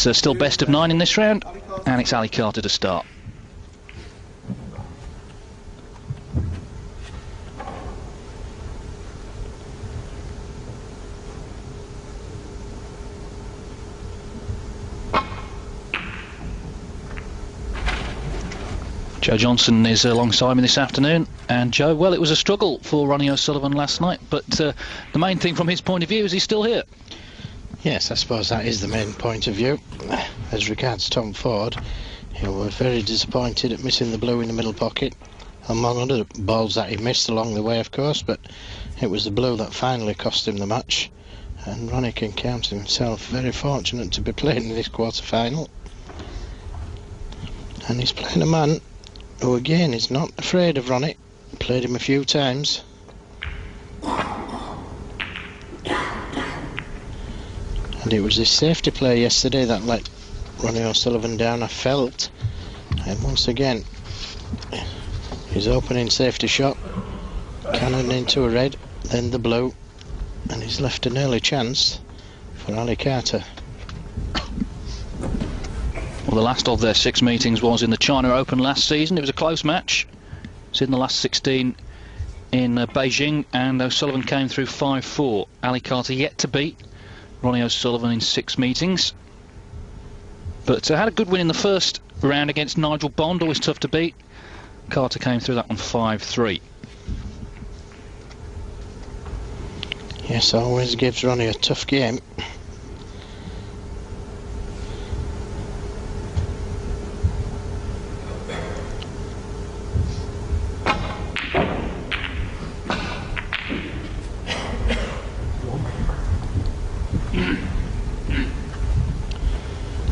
It's still best of 9 in this round, and it's Ali Carter to start. Joe Johnson is alongside me this afternoon, and Joe, well, it was a struggle for Ronnie O'Sullivan last night, but the main thing from his point of view is he's still here. Yes, I suppose that is the main point of view. As regards Tom Ford, he was very disappointed at missing the blue in the middle pocket, among other balls that he missed along the way, of course, but it was the blue that finally cost him the match, and Ronnie can count himself very fortunate to be playing in this quarter-final. And he's playing a man who again is not afraid of Ronnie. Played him a few times. And it was this safety play yesterday that let Ronnie O'Sullivan down, I felt. And once again, his opening safety shot, cannon into a red, then the blue, and he's left an early chance for Ali Carter. Well, the last of their 6 meetings was in the China Open last season. It was a close match. It's in the last 16 in Beijing, and O'Sullivan came through 5-4. Ali Carter yet to beat Ronnie O'Sullivan in 6 meetings. But had a good win in the first round against Nigel Bond, always tough to beat. Carter came through that one 5-3. Yes, always gives Ronnie a tough game.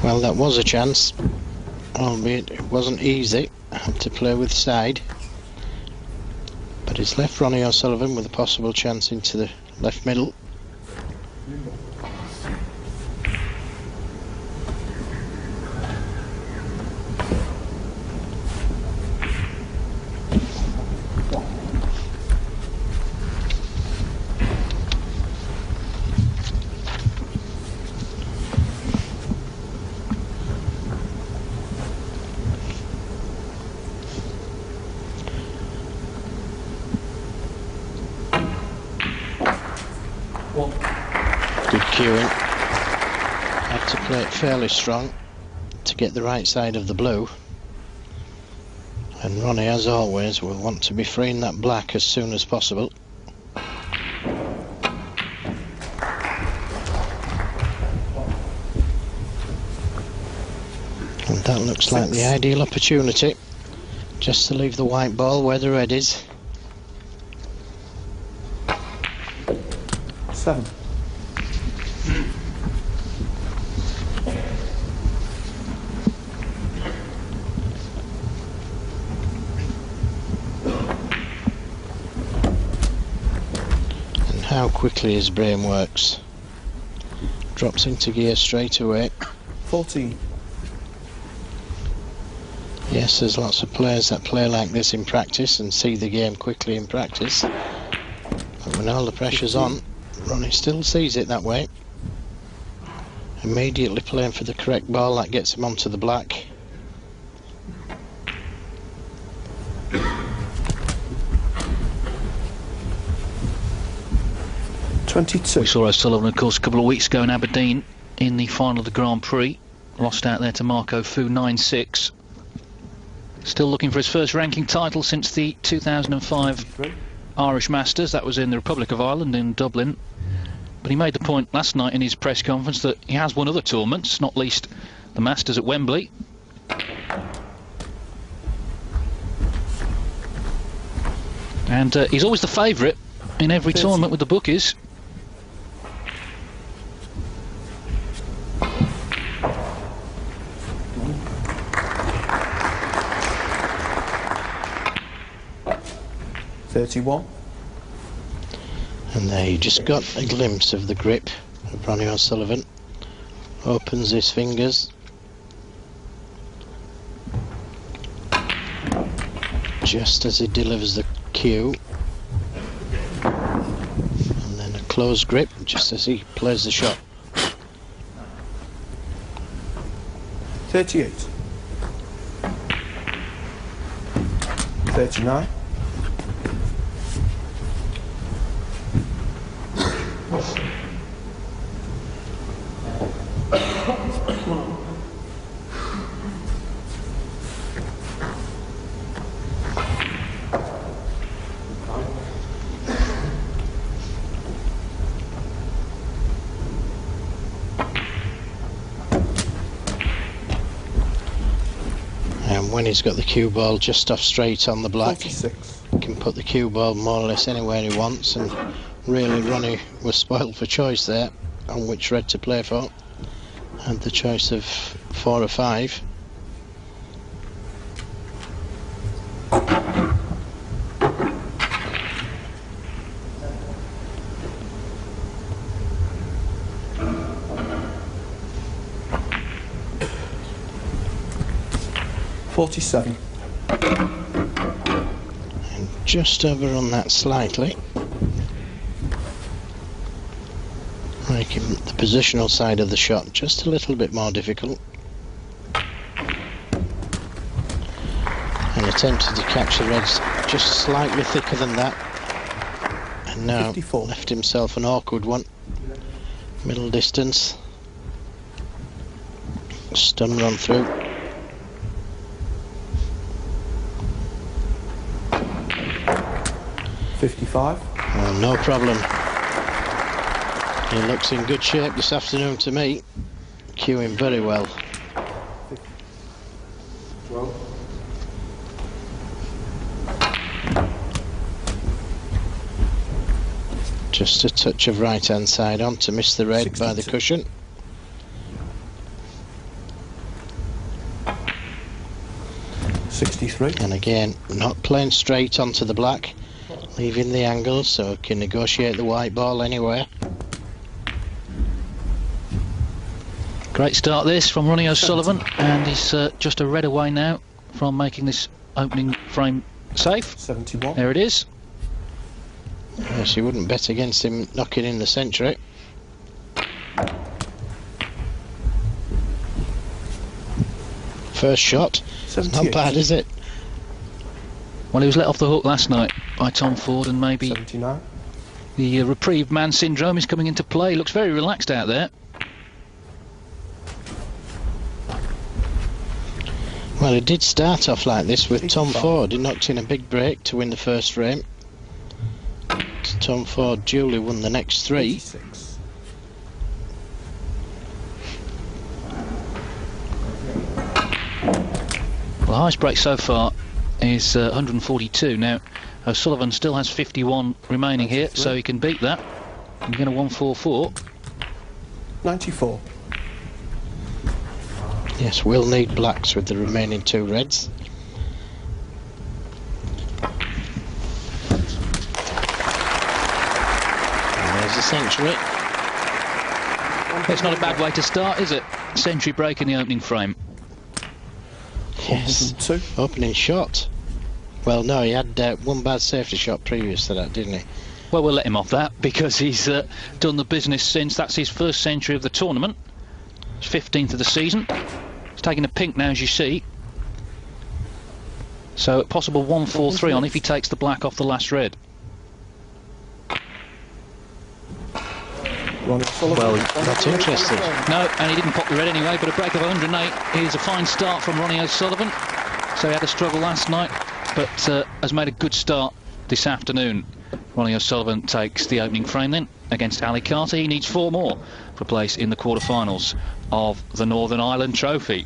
Well, that was a chance, albeit it wasn't easy. I had to play with side, but it's left Ronnie O'Sullivan with a possible chance into the left middle. Good cueing. Had to play it fairly strong to get the right side of the blue. And Ronnie, as always, will want to be freeing that black as soon as possible. And that looks like the ideal opportunity, just to leave the white ball where the red is. 7. And how quickly his brain works. Drops into gear straight away. 14. Yes, there's lots of players that play like this in practice and see the game quickly in practice. But when all the pressure's on, Ronnie still sees it that way. Immediately playing for the correct ball that gets him onto the black. We saw O'Sullivan, of course, a couple of weeks ago in Aberdeen in the final of the Grand Prix. Lost out there to Marco Fu 9-6. Still looking for his first ranking title since the 2005 Irish Masters. That was in the Republic of Ireland in Dublin. But he made the point last night in his press conference that he has won other tournaments, not least the Masters at Wembley. And he's always the favourite in every tournament with the bookies. And there you just got a glimpse of the grip of Ronnie O'Sullivan. Opens his fingers. Just as he delivers the cue. And then a closed grip just as he plays the shot. 38. 39. 'And when he's got the cue ball just off straight on the black, 46. he can put the cue ball more or less anywhere he wants, and really Ronnie was spoiled for choice there on which red to play for. Had the choice of 4 or 5. $47. And just overrun that slightly, making the positional side of the shot just a little bit more difficult, and attempted to catch the reds just slightly thicker than that, and now 54. Left himself an awkward one. Middle distance, stun run through. 55. Oh, no problem. He looks in good shape this afternoon to me. Cueing very well. 12. Just a touch of right hand side on to miss the red 62. by the cushion. $63. And again, not playing straight onto the black, leaving the angle so he can negotiate the white ball anywhere. Great start this from Ronnie O'Sullivan, and he's just a red away now from making this opening frame safe. 71. There it is. Yes, you wouldn't bet against him knocking in the century. First shot, it's 78. not bad, is it? Well, he was let off the hook last night by Tom Ford, and maybe 79. the reprieved man syndrome is coming into play. Looks very relaxed out there. Well, it did start off like this with Tom 85. Ford. He knocked in a big break to win the first frame. Tom Ford duly won the next 3. 86. Well, the highest break so far is 142. Now, O'Sullivan still has 51 remaining here, so he can beat that and get a 144. 94. Yes, we'll need blacks with the remaining 2 reds. And there's a century. It's not a bad way to start, is it? Century break in the opening frame. Yes, 102. opening shot. Well, no, he had one bad safety shot previous to that, didn't he? Well, we'll let him off that because he's done the business since. That's his first century of the tournament. 15th of the season. He's taking a pink now, as you see. So, possible 143 on if he takes the black off the last red. Ronnie O'Sullivan. Well, not interested. No, and he didn't pop the red anyway, but a break of 108 is a fine start from Ronnie O'Sullivan. So he had a struggle last night, but has made a good start this afternoon. Ronnie O'Sullivan takes the opening frame then against Ali Carter. He needs 4 more for place in the quarterfinals of the Northern Ireland Trophy.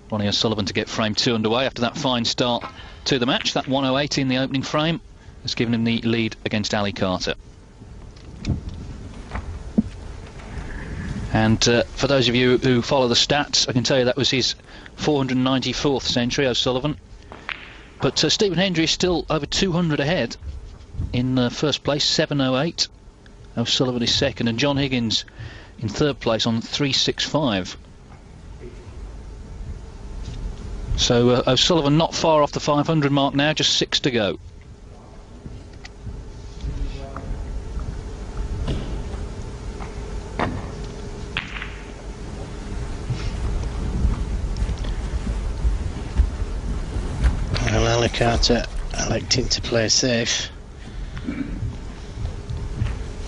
Ronnie O'Sullivan to get frame 2 underway after that fine start to the match. That 108 in the opening frame has given him the lead against Ali Carter. And for those of you who follow the stats, I can tell you that was his 494th century, O'Sullivan. But Stephen Hendry is still over 200 ahead in first place, 708. O'Sullivan is second, and John Higgins in third place on 365. So O'Sullivan not far off the 500 mark now, just 6 to go. Carter electing to play safe,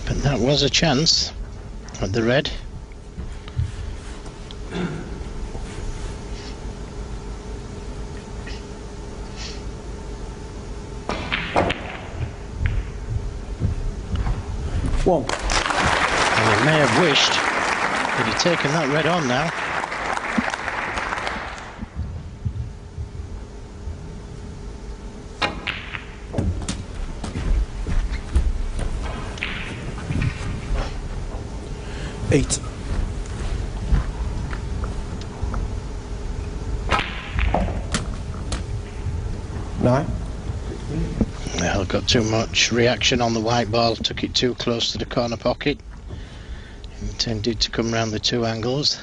but that was a chance at the red. One. And he may have wished that he'd taken that red on now. Eight. Nine. Well, got too much reaction on the white ball, took it too close to the corner pocket. Intended to come round the two angles.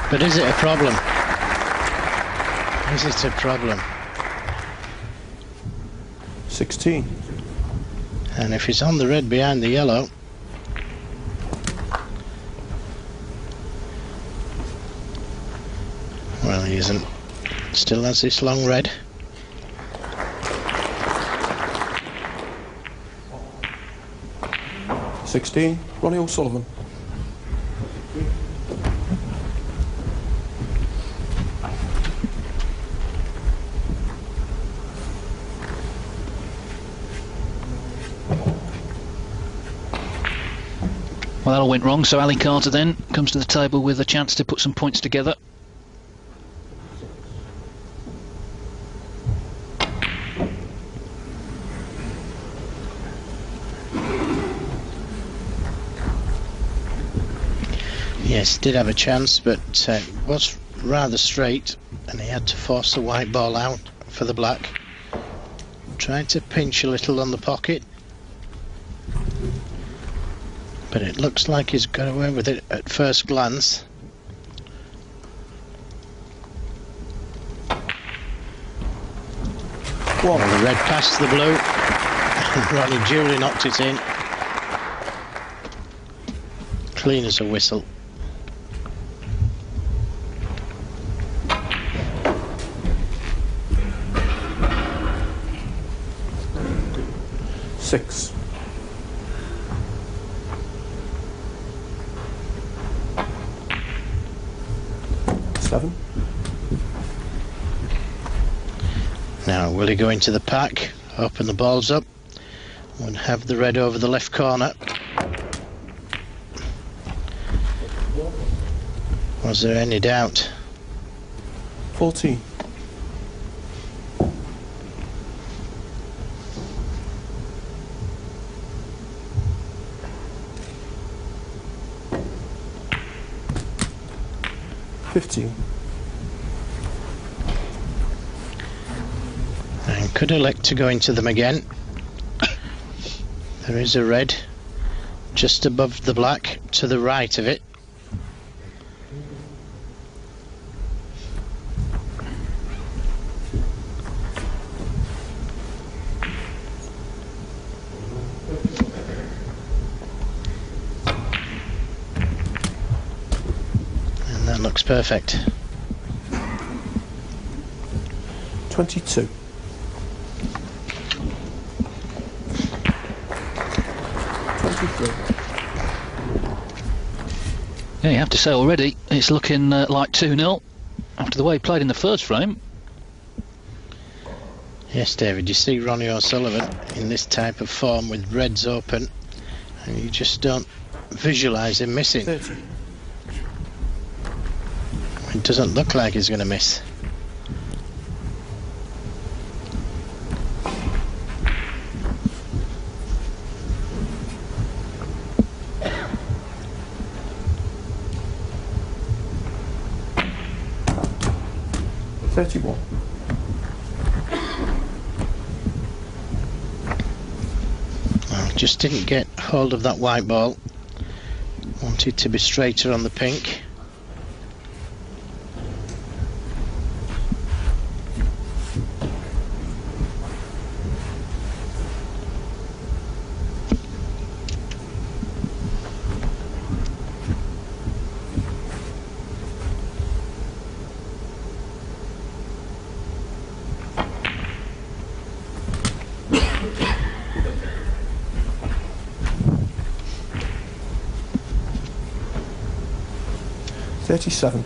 But is it a problem? Is it a problem? 16. And if he's on the red behind the yellow, well, he isn't. Still has this long red. $16. Ronnie O'Sullivan. Well, that all went wrong, so Ali Carter then comes to the table with a chance to put some points together. Yes, did have a chance, but it was rather straight, and he had to force the white ball out for the black. Tried to pinch a little on the pocket, but it looks like he's got away with it at first glance. One. Well, the red passed the blue, and Ronnie duly knocked it in. Clean as a whistle. Six. Seven. Now, will he go into the pack, open the balls up, and have the red over the left corner? Was there any doubt? 14. $15. And could elect to go into them again. There is a red just above the black to the right of it. And that looks perfect. 22. 23. Yeah, you have to say already it's looking like 2-0 after the way he played in the first frame. Yes, David, you see Ronnie O'Sullivan in this type of form with reds open, and you just don't visualise him missing. 30. It doesn't look like he's going to miss. $31. Well, just didn't get hold of that white ball. Wanted to be straighter on the pink. 37.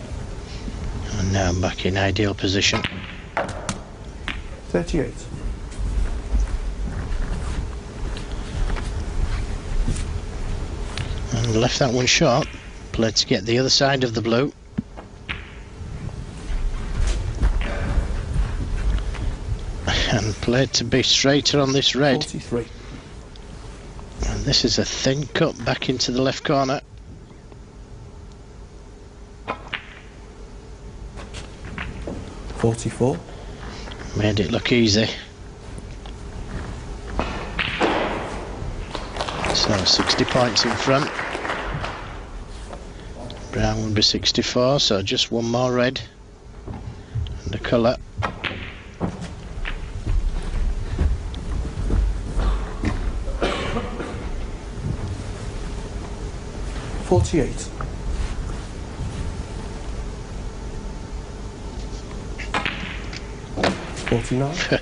And now I'm back in ideal position. 38. And left that one short. Played to get the other side of the blue. And played to be straighter on this red. 43. And this is a thin cut back into the left corner. 44. Made it look easy. So 60 points in front. Brown will be 64, so just one more red and a colour. $48. $49.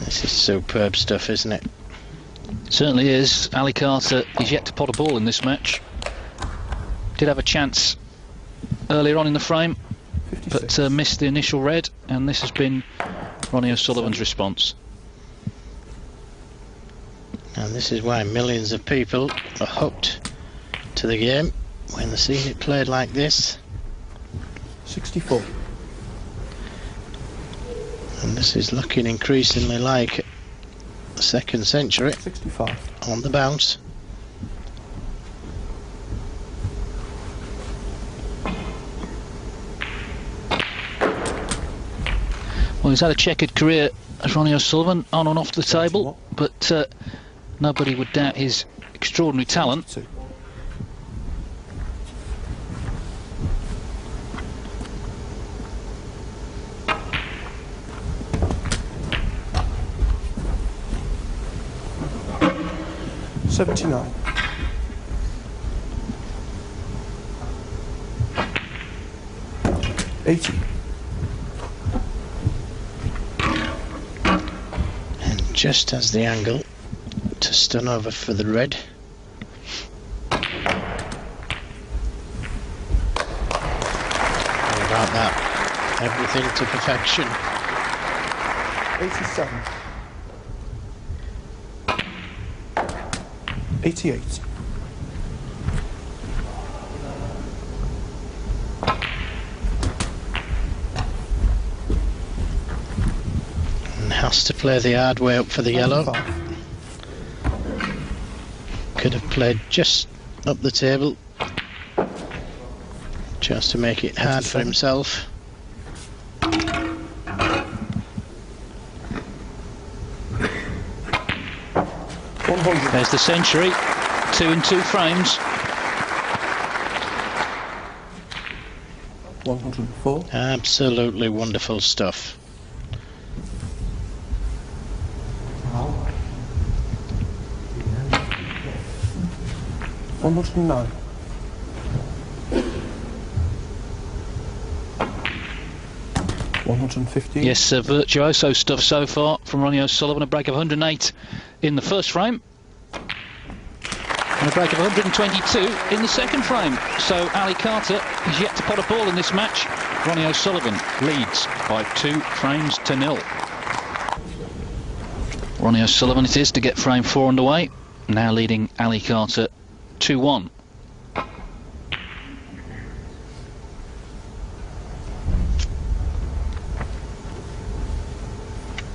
This is superb stuff, isn't it? Certainly is. Ali Carter is yet to pot a ball in this match. Did have a chance earlier on in the frame, 56. but missed the initial red, and this has been Ronnie O'Sullivan's response. And this is why millions of people are hooked to the game when they're seeing it played like this. 64. And this is looking increasingly like the second century 65. on the bounce. Well, he's had a checkered career as Ronnie O'Sullivan, on and off the table, but nobody would doubt his extraordinary talent. 22. $79. 80. And just as the angle to stun over for the red. How about that? Everything to perfection. 87. 88. And has to play the hard way up for the yellow. 95. Could have played just up the table, just to make it hard for himself. 100. There's the century, 2 in 2 frames. 104. Absolutely wonderful stuff. 109. 115. Yes, virtuoso stuff so far from Ronnie O'Sullivan. A break of 108 in the first frame, and a break of 122 in the second frame. So Ali Carter is yet to pot a ball in this match. Ronnie O'Sullivan leads by 2 frames to 0. Ronnie O'Sullivan it is to get frame 4 underway, now leading Ali Carter 2-1.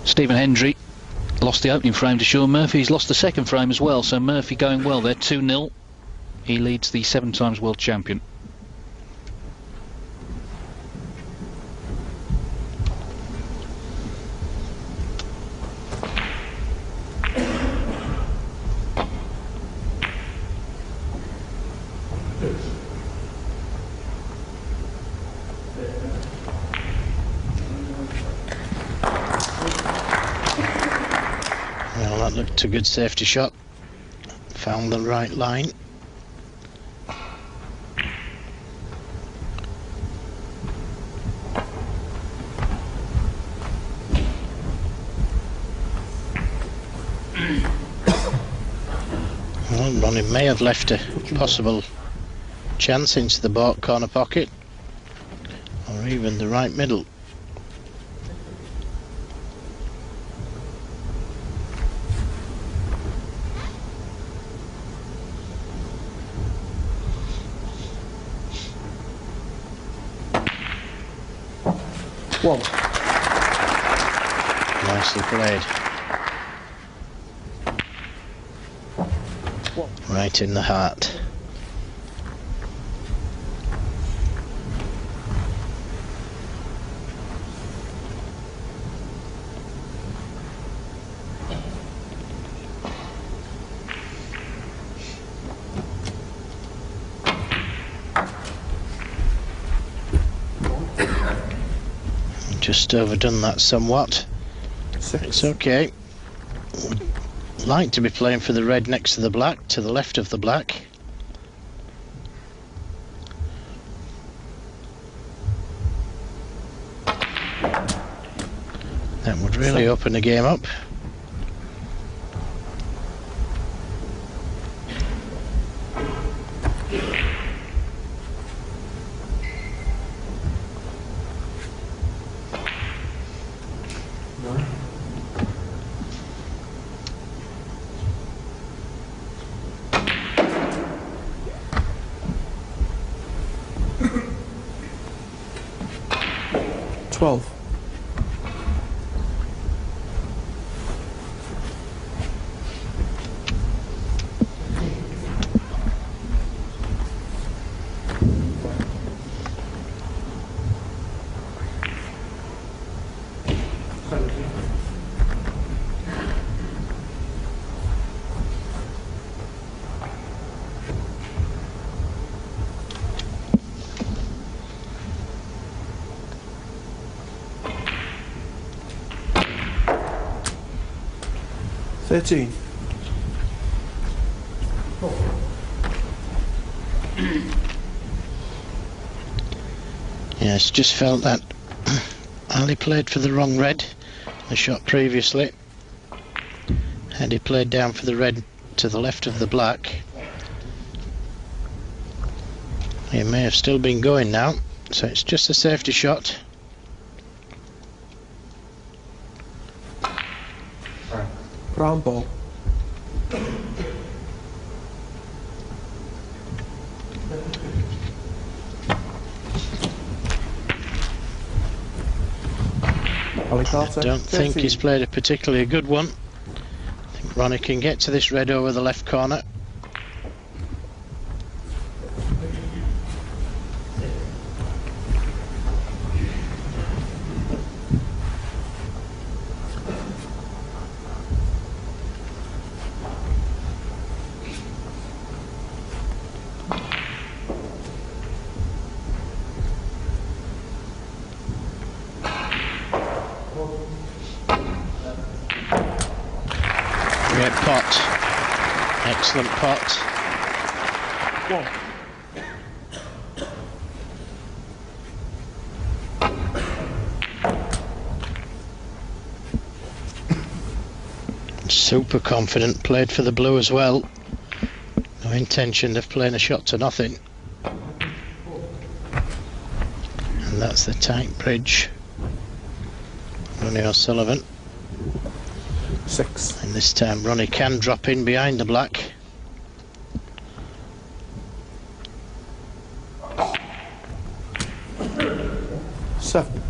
Stephen Hendry lost the opening frame to Sean Murphy. He's lost the second frame as well, so Murphy going well there, 2-0. He leads the 7 times world champion. Well, that looked a good safety shot. Found the right line. Well, Ronnie may have left a possible chance into the corner pocket. even the right middle. One. Nicely played. Right in the heart. Just overdone that somewhat. It's okay. Would like to be playing for the red next to the black, to the left of the black. That would really open the game up. Twelve. $13. Yes, just felt that Ali played for the wrong red the shot previously. Had he played down for the red to the left of the black, he may have still been going now, so it's just a safety shot. Brown ball. I don't think he's played a particularly good one. I think Ronnie can get to this red over the left corner. Great pot. Excellent pot. Super confident, played for the blue as well. No intention of playing a shot to nothing. And that's the tight bridge. Ronnie O'Sullivan. 6. And this time Ronnie can drop in behind the black. Seven.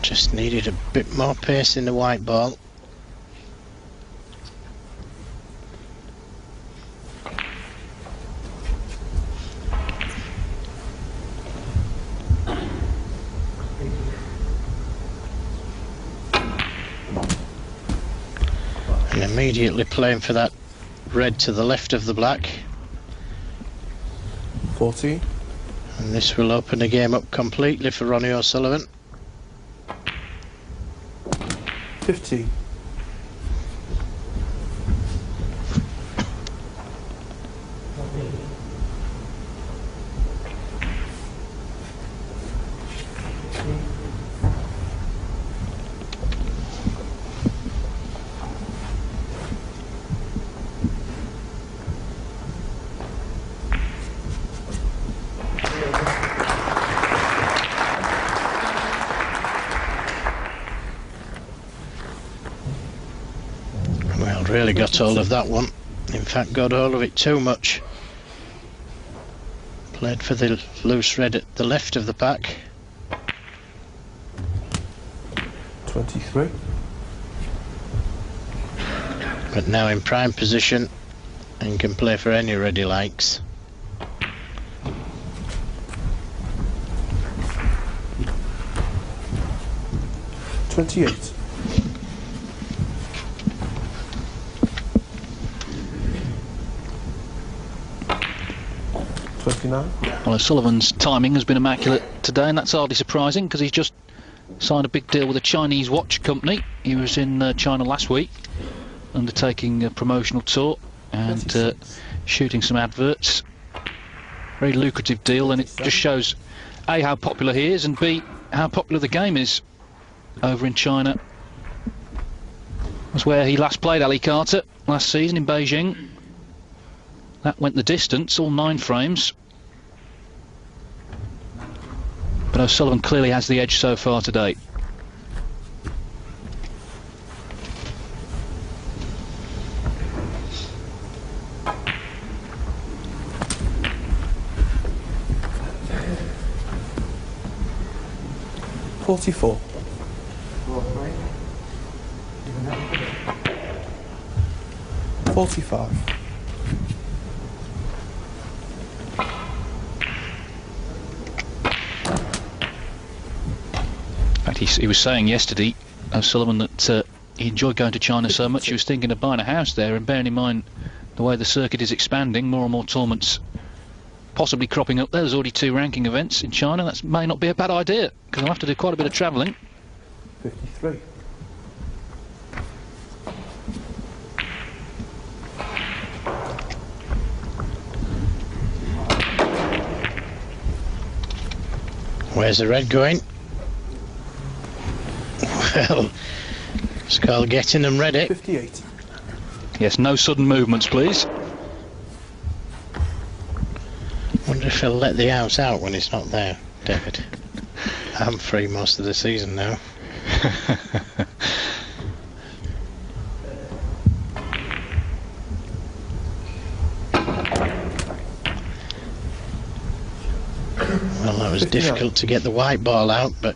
Just needed a bit more pace in the white ball. And immediately playing for that red to the left of the black. 14. And this will open the game up completely for Ronnie O'Sullivan. 15. I've really got hold of that one. In fact, got hold of it too much. Played for the loose red at the left of the pack. 23. But now in prime position and can play for any red he likes. 28. 29. Well, O'Sullivan's timing has been immaculate today, and that's hardly surprising because he's just signed a big deal with a Chinese watch company. He was in China last week undertaking a promotional tour and shooting some adverts. Very lucrative deal, and it just shows A, how popular he is, and B, how popular the game is over in China. That's where he last played Ali Carter last season in Beijing. That went the distance, all 9 frames. But O'Sullivan clearly has the edge so far today. $44. 45. In fact, he was saying yesterday, O'Sullivan, that he enjoyed going to China so much he was thinking of buying a house there, and bearing in mind the way the circuit is expanding, more and more tournaments possibly cropping up there. There's already 2 ranking events in China. That may not be a bad idea, because I'll have to do quite a bit of travelling. 53. Where's the red going? Well, it's called getting them ready. 58. Yes, no sudden movements, please. Wonder if he'll let the house out when it's not there, David. I'm free most of the season now. Well, that was 59. difficult to get the white ball out, but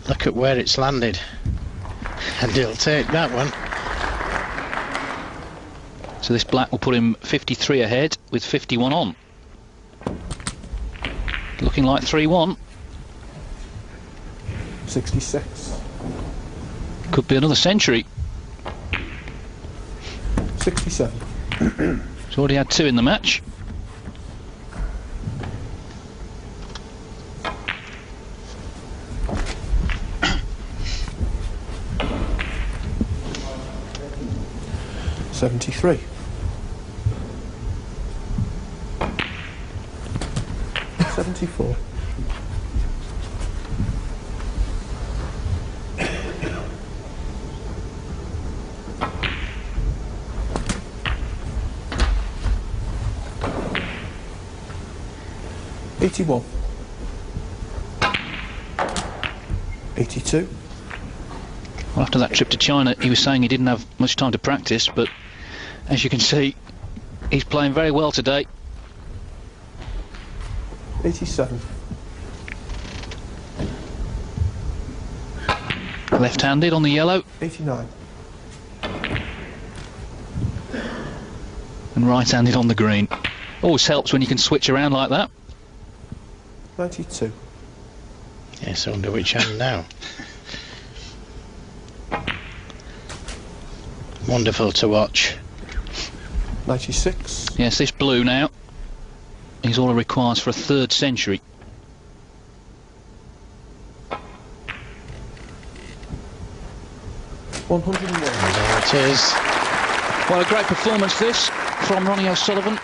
look at where it's landed. And he'll take that one. So this black will put him 53 ahead with 51 on. Looking like 3-1. 66. Could be another century. 67. He's already had 2 in the match. $73. 74. 81. 82. Well, after that trip to China, he was saying he didn't have much time to practice, but as you can see, he's playing very well today. 87. Left-handed on the yellow. 89. And right-handed on the green. Always helps when you can switch around like that. 92. Yes, I wonder which hand now. Wonderful to watch. 96. Yes, this blue now is all it requires for a 3rd century. 101. And there it is. Well, a great performance this from Ronnie O'Sullivan.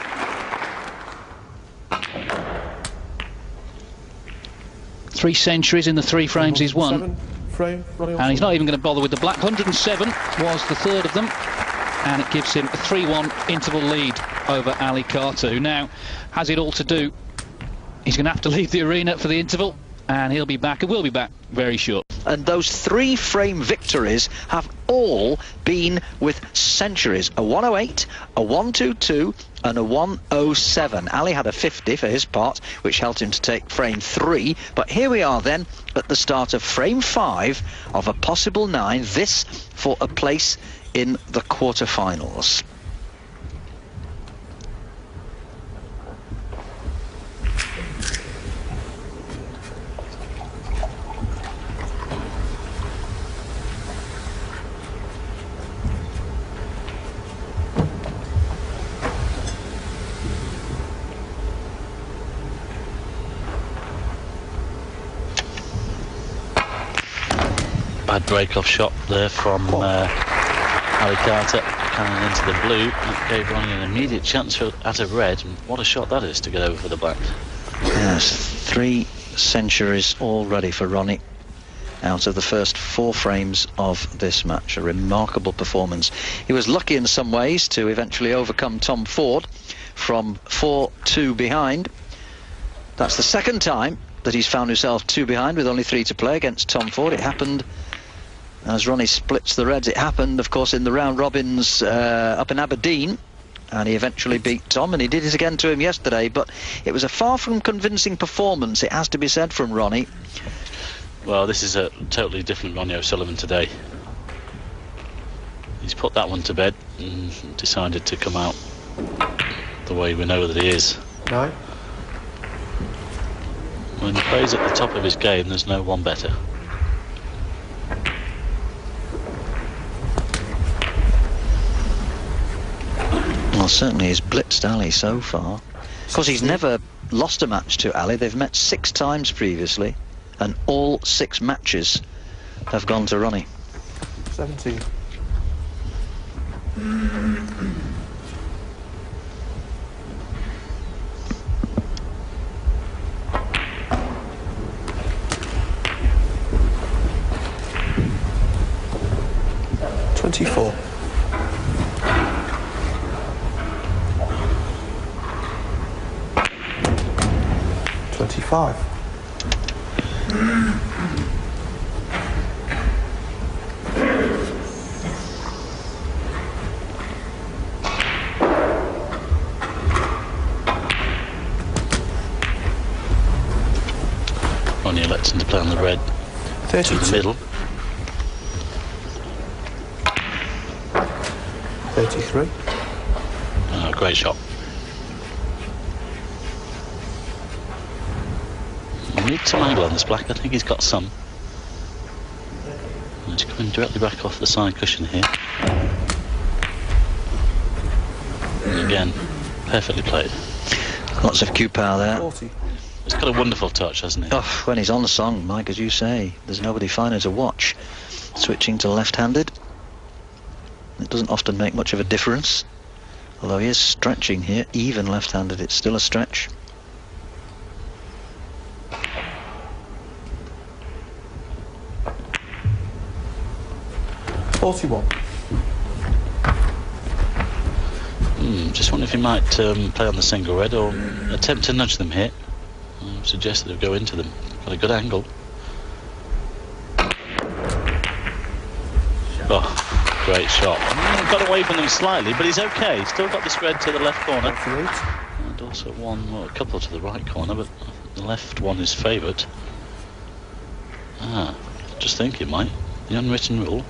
Three centuries in the 3 frames he's won. Frame, And he's not even going to bother with the black. 107 was the 3rd of them. And it gives him a 3-1 interval lead over Ali Carter, who now has it all to do. He's going to have to leave the arena for the interval, and he'll be back, and we'll be back very short. And those 3-frame victories have all been with centuries. A 108, a 122 and a 107. Ali had a 50 for his part, which helped him to take frame 3. But here we are then at the start of frame 5 of a possible 9. This for a place in the quarterfinals. Bad break-off shot there from Ali Carter, coming into the blue. That gave Ronnie an immediate chance at a red, and what a shot that is to get over for the black. Yes, 3 centuries already for Ronnie out of the first 4 frames of this match. A remarkable performance. He was lucky in some ways to eventually overcome Tom Ford from 4-2 behind. That's the second time that he's found himself 2 behind with only 3 to play against Tom Ford. It happened as Ronnie splits the reds. It happened, of course, in the round robins up in Aberdeen, and he eventually beat Tom, and he did it again to him yesterday. But it was a far from convincing performance, it has to be said, from Ronnie. Well, this is a totally different Ronnie O'Sullivan today. He's put that one to bed and decided to come out the way we know that he is. 9. When he plays at the top of his game, there's no one better. Well, certainly he's blitzed Ali so far. Of course, he's never lost a match to Ali. They've met 6 times previously, and all 6 matches have gone to Ronnie. 17. $24. 25. Ronnie elects him to play on the red. 32. To the middle. 33. Oh, great shot. We need some angle on this black. I think he's got some. He's coming directly back off the side cushion here. And again, perfectly played. Lots of cue power there. 40. He's got a wonderful touch, hasn't he? Oh, when he's on the song, Mike, as you say, there's nobody finer to watch. Switching to left-handed. It doesn't often make much of a difference. Although he is stretching here, even left-handed, it's still a stretch. Just wonder if he might play on the single red or attempt to nudge them here. I suggested he'll go into them. Got a good angle. Oh, great shot. Got away from them slightly, but he's okay. Still got this red to the left corner. And also one, well, a couple to the right corner, but the left one is favourite. Just thinking, Mike. The unwritten rule.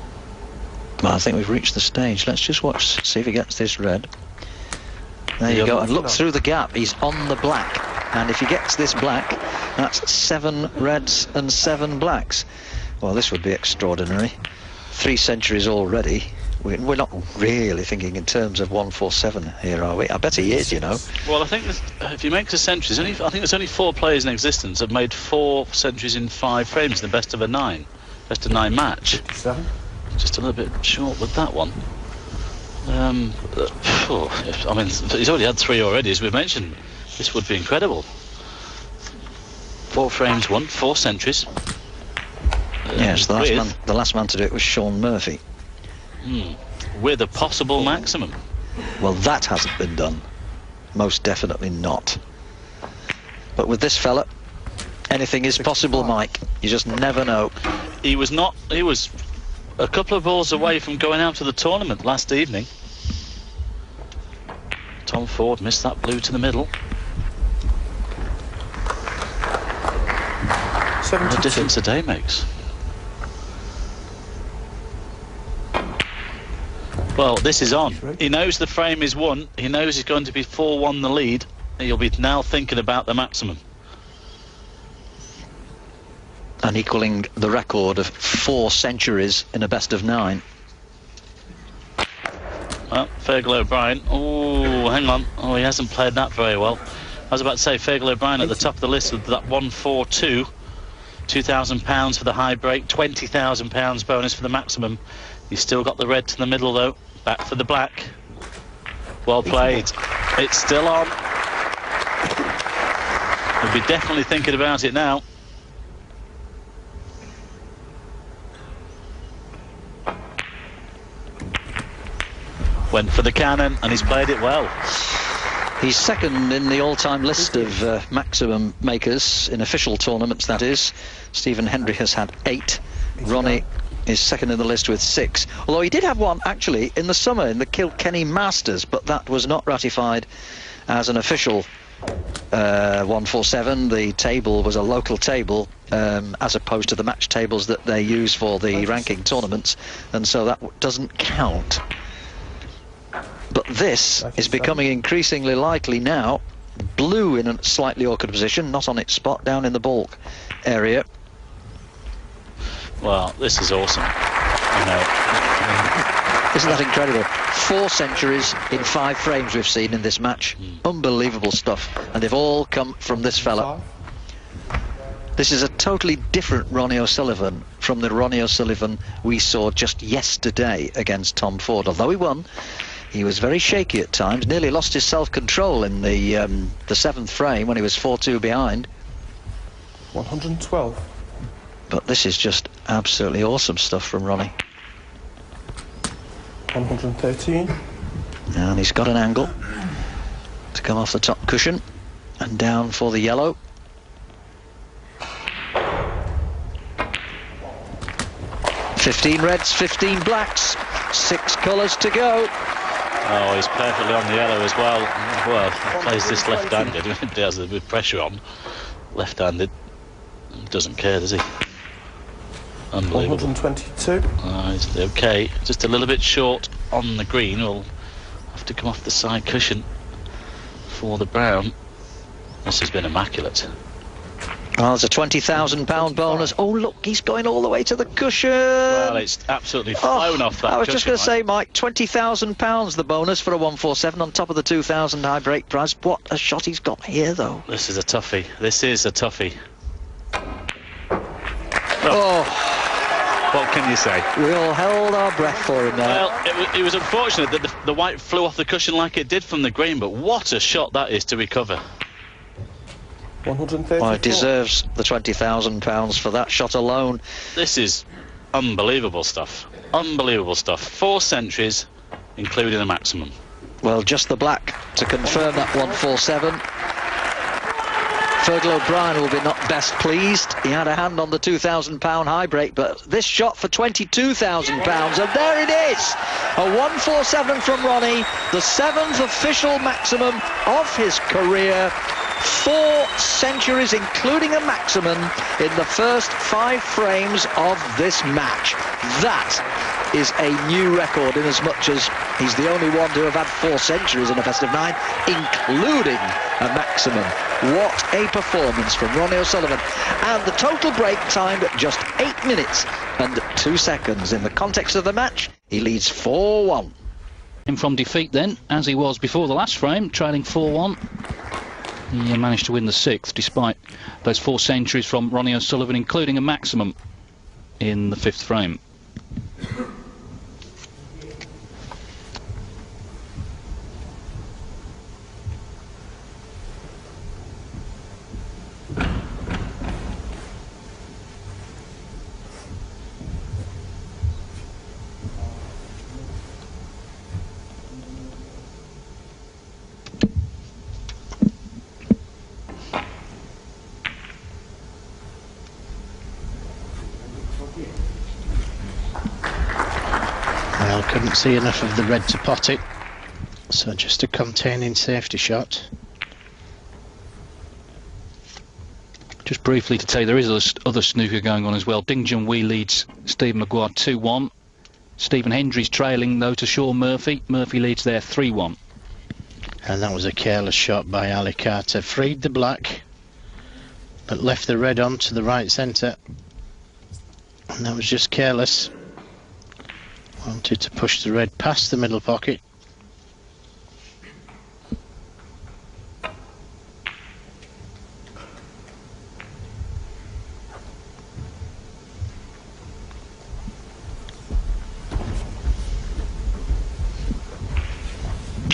Well, I think we've reached the stage. Let's just watch, see if he gets this red. There you go, and look through the gap. He's on the black, and if he gets this black, that's 7 reds and 7 blacks. Well, this would be extraordinary. 3 centuries already. We're not really thinking in terms of 147 here, are we? I bet he is, you know. Well, I think if he makes a century, I think there's only 4 players in existence that have made 4 centuries in 5 frames, the best of a 9. Best of 9 match. 7. Just a little bit short with that one. I mean, he's already had 3 already, as we mentioned. This would be incredible. 4 frames won, 4 centuries. Yes, the last man to do it was Sean Murphy. With a possible maximum. Well, that hasn't been done. Most definitely not. But with this fella, Anything is possible, Mike. You just never know. He was a couple of balls away from going out of the tournament last evening. Tom Ford missed that blue to the middle. 72. What a difference a day makes. Well, this is on. He knows the frame is won. He knows he's going to be 4-1 the lead. He'll be now thinking about the maximum. And equaling the record of 4 centuries in a best of 9. Well, Fergal O'Brien. Oh, hang on. Oh, he hasn't played that very well. I was about to say Fergal O'Brien at the top of the list with that 142. £2,000 for the high break, £20,000 bonus for the maximum. He's still got the red to the middle though. Back for the black. Well played. It's still on. He'll be definitely thinking about it now. Went for the cannon and he's played it well. He's second in the all-time list of maximum makers in official tournaments, that is. Stephen Hendry has had 8. Ronnie is second in the list with 6. Although he did have one, actually, in the summer in the Kilkenny Masters, but that was not ratified as an official 147. The table was a local table, as opposed to the match tables that they use for the ranking tournaments, and so that doesn't count. But this is becoming increasingly likely now. Blue in a slightly awkward position, not on its spot, down in the baulk area. Well, this is awesome. You know, isn't that incredible? 4 centuries in 5 frames we've seen in this match. Unbelievable stuff. And they've all come from this fella. This is a totally different Ronnie O'Sullivan from the Ronnie O'Sullivan we saw just yesterday against Tom Ford. Although he won, he was very shaky at times, nearly lost his self-control in the 7th frame when he was 4-2 behind. 112. But this is just absolutely awesome stuff from Ronnie. 113. And he's got an angle to come off the top cushion and down for the yellow. "15 reds, 15 blacks, 6 colours to go." oh, he's perfectly on the yellow as well. Well, he plays this left-handed. He has a bit of pressure on. Left-handed. Doesn't care, does he? Unbelievable. 122. He's okay. Just a little bit short on the green. We'll have to come off the side cushion for the brown. This has been immaculate. Oh, there's a £20,000 bonus. Oh, look, he's going all the way to the cushion. Well, it's absolutely flown off that I was cushion, just going to say, Mike, £20,000 the bonus for a 147 on top of the 2,000 high break price. What a shot he's got here, though. This is a toughie. This is a toughie. Oh. What can you say? We all held our breath for him there. Well, it was unfortunate that the white flew off the cushion like it did from the green, but what a shot that is to recover. 134. Well, it deserves the £20,000 for that shot alone. This is unbelievable stuff. Unbelievable stuff. 4 centuries, including a maximum. Well, just the black to confirm that 147. Fergal O'Brien will be not best pleased. He had a hand on the £2,000 high break, but this shot for £22,000, and there it is! A 147 from Ronnie, the 7th official maximum of his career. 4 centuries, including a maximum, in the first 5 frames of this match. That is a new record, in as much as he's the only one to have had 4 centuries in a best of 9, including a maximum. What a performance from Ronnie O'Sullivan. And the total break timed at just 8 minutes and 2 seconds. In the context of the match, he leads 4-1. From defeat then, as he was before the last frame, trailing 4-1. He managed to win the 6th despite those 4 centuries from Ronnie O'Sullivan, including a maximum in the 5th frame. Well, couldn't see enough of the red to pot it, so just a containing safety shot. Just briefly to tell you, there is other snooker going on as well. Ding Junhui leads Stephen Maguire 2-1. Stephen Hendry's trailing though to Sean Murphy. Murphy leads there 3-1. And that was a careless shot by Ali Carter. Freed the black, but left the red on to the right centre. And that was just careless. Wanted to push the red past the middle pocket.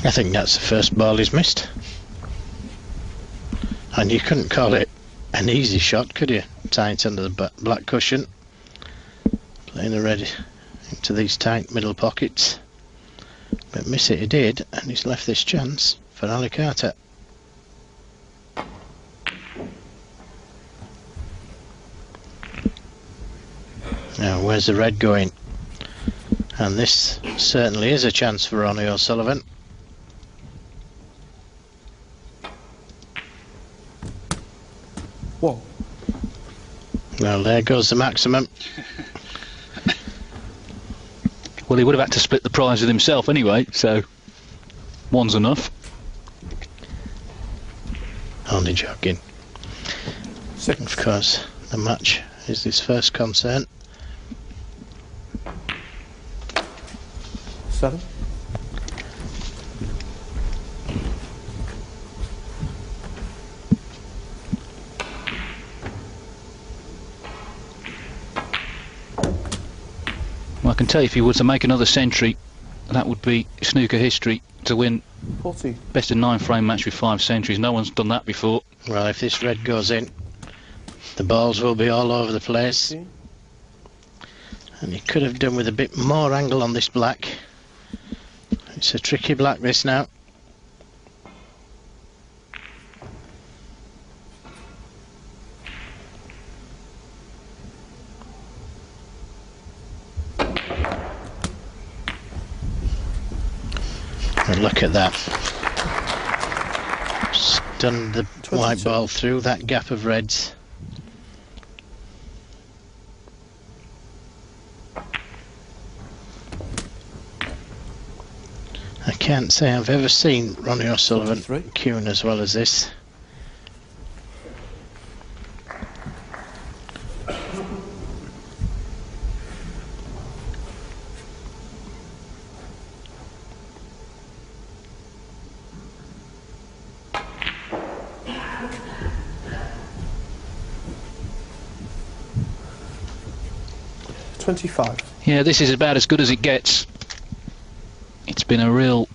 I think that's the first ball he's missed. And you couldn't call it an easy shot, could you? Tight under the black cushion. Playing the red into these tight middle pockets. But miss it he did, and he's left this chance for Ali Carter. Now where's the red going? And this certainly is a chance for Ronnie O'Sullivan. Whoa. Well, there goes the maximum. Well, he would have had to split the prize with himself anyway, so one's enough. Only joking. Second. Of course, the match is his first concern. 7. Well, I can tell you, if he were to make another century, that would be snooker history to win 40. best of 9 frame match with 5 centuries. No one's done that before. Well, if this red goes in, the balls will be all over the place. 15. And he could have done with a bit more angle on this black. It's a tricky black, this now. And look at that. Stunned the 22. white ball through that gap of reds. I can't say I've ever seen Ronnie O'Sullivan 23. cueing as well as this. $25. Yeah, this is about as good as it gets. It's been a real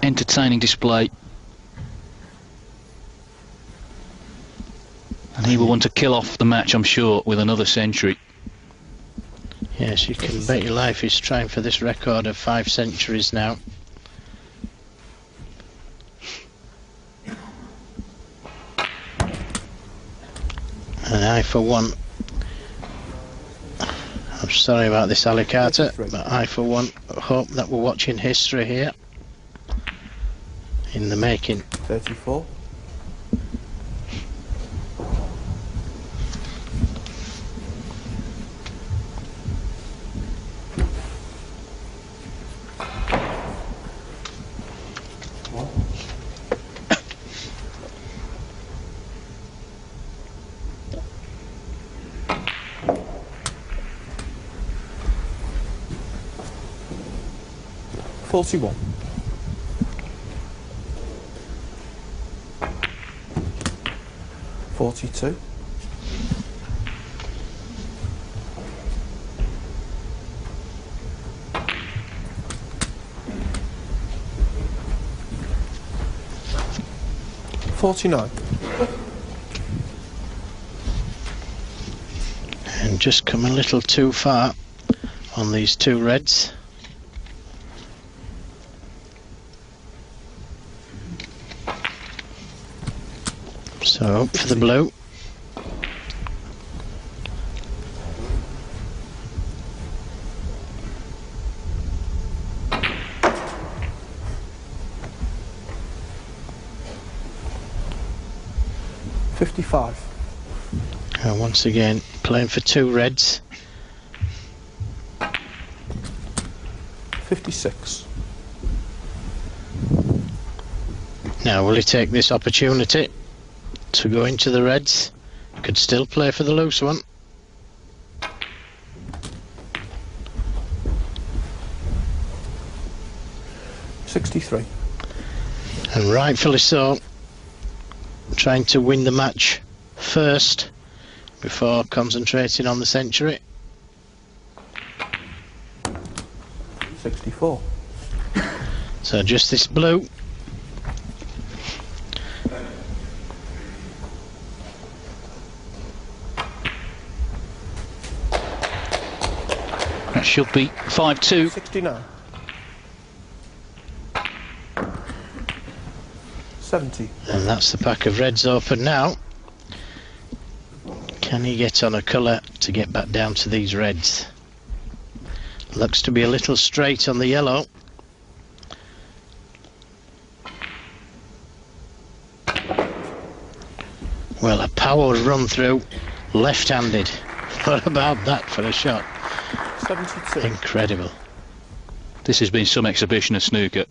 entertaining display. And he will want to kill off the match, I'm sure, with another century. Yes, you can bet your life he's trying for this record of 5 centuries now. And I, for one, I'm sorry about this, Ali Carter, but I, for one, hope that we're watching history here in the making. 34. $41. $42. $49. And just come a little too far on these two reds. So up for the blue. 55. And once again, playing for 2 reds. 56. Now, will he take this opportunity to go into the reds? Could still play for the loose one. $63. And rightfully so. Trying to win the match first before concentrating on the century. 64. So just this blue. That should be 5-2. 69. 70. And that's the pack of reds open now. Can he get on a colour to get back down to these reds? Looks to be a little straight on the yellow. Well, a power run through, left-handed. What about that for a shot? 72. Incredible. This has been some exhibition of snooker.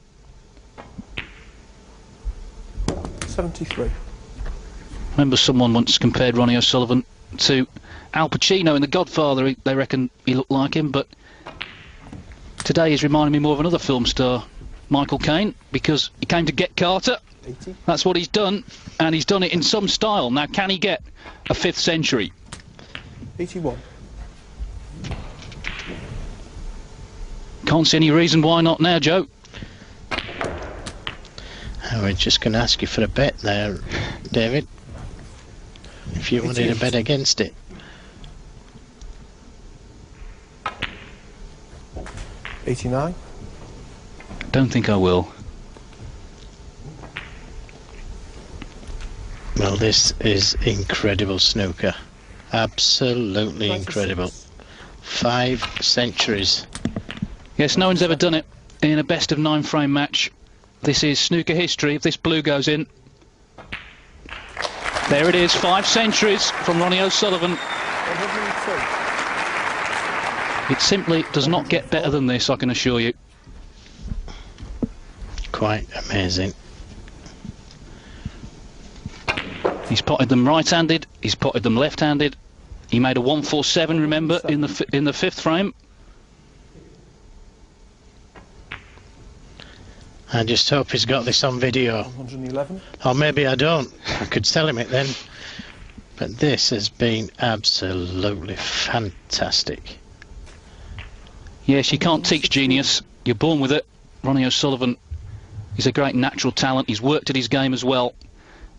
73. Remember someone once compared Ronnie O'Sullivan to Al Pacino in The Godfather. They reckon he looked like him, but today he's reminding me more of another film star, Michael Caine, because he came to get Carter. 80. That's what he's done, and he's done it in some style. Now, can he get a 5th century? 81. Can't see any reason why not now, Joe. I was just going to ask you for a bet there, David. If you wanted a bet against it. 89. Don't think I will. Well, this is incredible snooker. Absolutely 96. incredible. 5 centuries. Yes, no one's ever done it in a best of 9 frame match. This is snooker history. If this blue goes in, there it is, 5 centuries from Ronnie O'Sullivan. 102. It simply does not get better than this, I can assure you. Quite amazing. He's potted them right-handed, he's potted them left-handed. He made a 147, remember, in the 5th frame. I just hope he's got this on video. 111. Or maybe I don't. I could tell him it then. But this has been absolutely fantastic. Yes, you can't teach genius. You're born with it. Ronnie O'Sullivan is a great natural talent. He's worked at his game as well.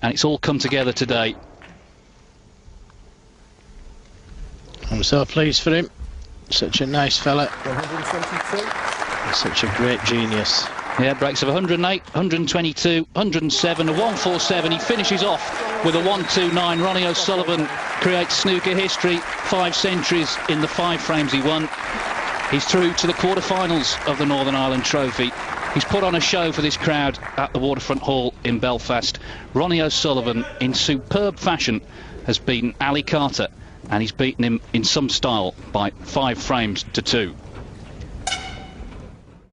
And it's all come together today. I'm so pleased for him. Such a nice fella. 122. And such a great genius. Yeah, breaks of 108, 122, 107, a 147. He finishes off with a 129. Ronnie O'Sullivan creates snooker history. 5 centuries in the 5 frames he won. He's through to the quarterfinals of the Northern Ireland Trophy. He's put on a show for this crowd at the Waterfront Hall in Belfast. Ronnie O'Sullivan, in superb fashion, has beaten Ali Carter, and he's beaten him in some style by 5 frames to 2.